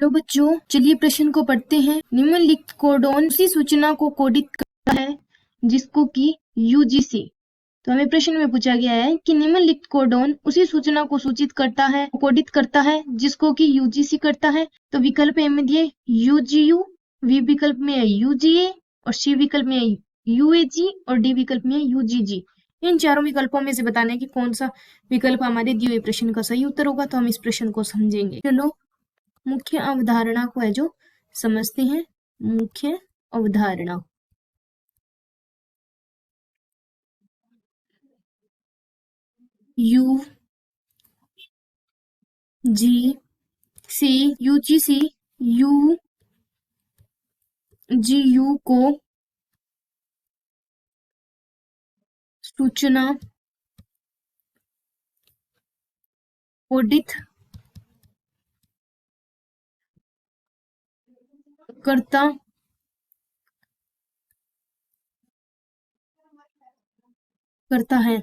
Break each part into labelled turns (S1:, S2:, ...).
S1: तो बच्चों चलिए प्रश्न को पढ़ते हैं। निम्नलिखित कोडोन उसी सूचना को कोडित करता है जिसको कि यूजीसी। तो हमें प्रश्न में पूछा गया है कि निम्नलिखित कोडोन उसी सूचना को सूचित करता है, कोडित करता है जिसको कि यूजीसी करता है। तो विकल्प ए में दिए यूजीयू, बी विकल्प में है यूजीए और सी विकल्प में है यूएजी और डी विकल्प में है यूजीजी। इन चारों विकल्पों में से बताना है कि कौन सा विकल्प हमारे दिए हुए प्रश्न का सही उत्तर होगा। तो हम इस प्रश्न को समझेंगे। चलो मुख्य अवधारणा को है जो समझते हैं। मुख्य अवधारणा U G C UGC U G U को सूचना कोडित करता है।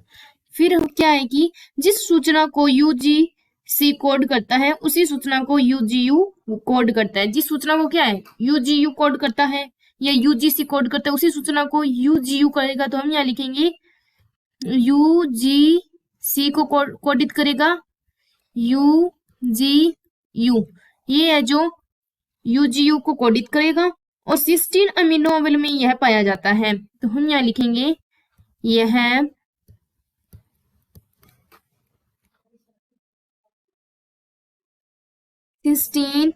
S1: फिर क्या है कि जिस सूचना को यूजीसी कोड करता है उसी सूचना को यूजीयू कोड करता है। जिस सूचना को क्या है यूजीयू कोड करता है या यूजीसी कोड करता है उसी सूचना को यूजीयू करेगा। तो हम यहाँ लिखेंगे यूजीसी को कोडित करेगा यूजीयू। ये है जो यूजीयू को कोडित करेगा और सिस्टीन अमीनो अम्ल में यह पाया जाता है। तो हम यहाँ लिखेंगे यह सिस्टीन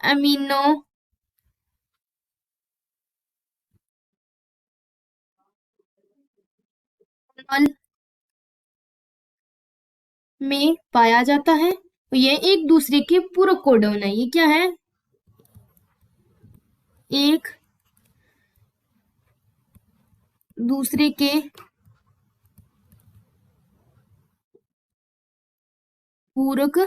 S1: अमीनो अम्ल में पाया जाता है। तो ये एक दूसरे के पूरक कोडोन है। ये क्या है एक दूसरे के पूरक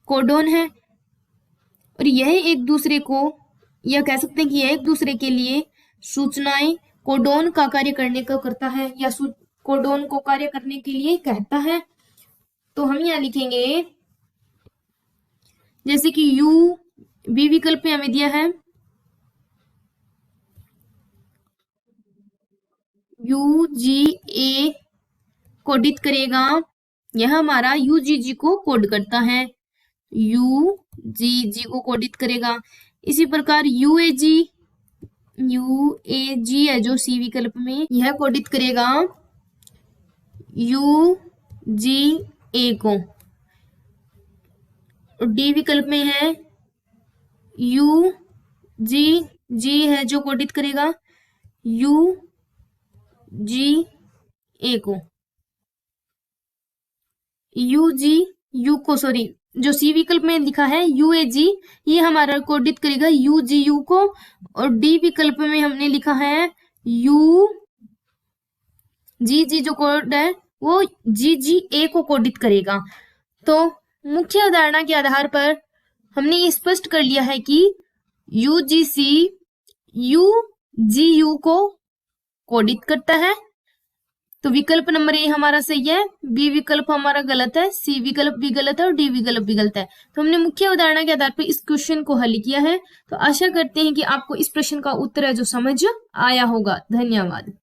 S1: कोडोन है और यह एक दूसरे को यह कह सकते हैं कि यह एक दूसरे के लिए सूचनाएं कोडोन का कार्य करने का करता है या कोडोन को कार्य करने के लिए कहता है। तो हम यहाँ लिखेंगे जैसे कि यू बी विकल्प में हमें दिया है यूजीए कोडित करेगा, यह हमारा यूजीजी को कोड करता है। यूजीजी को कोडित करेगा। इसी प्रकार यूएजी है जो सी विकल्प में यह कोडित करेगा यूजीए को। डी विकल्प में है यूजीजी है जो कोडित करेगा यूजीए को। यूजीयू को सॉरी जो सी विकल्प में लिखा है यूएजी ये हमारा कोडित करेगा यूजीयू को और डी विकल्प में हमने लिखा है यूजीजी जो कोड है वो जीजीए को कोडित करेगा। तो मुख्य अवधारणा के आधार पर हमने ये स्पष्ट कर लिया है कि यूजीसी यूजीयू को कोडित करता है। तो विकल्प नंबर ए हमारा सही है, बी विकल्प हमारा गलत है, सी विकल्प भी गलत है और डी विकल्प भी गलत है। तो हमने मुख्य अवधारणा के आधार पर इस क्वेश्चन को हल किया है। तो आशा करते हैं कि आपको इस प्रश्न का उत्तर है जो समझ आया होगा। धन्यवाद।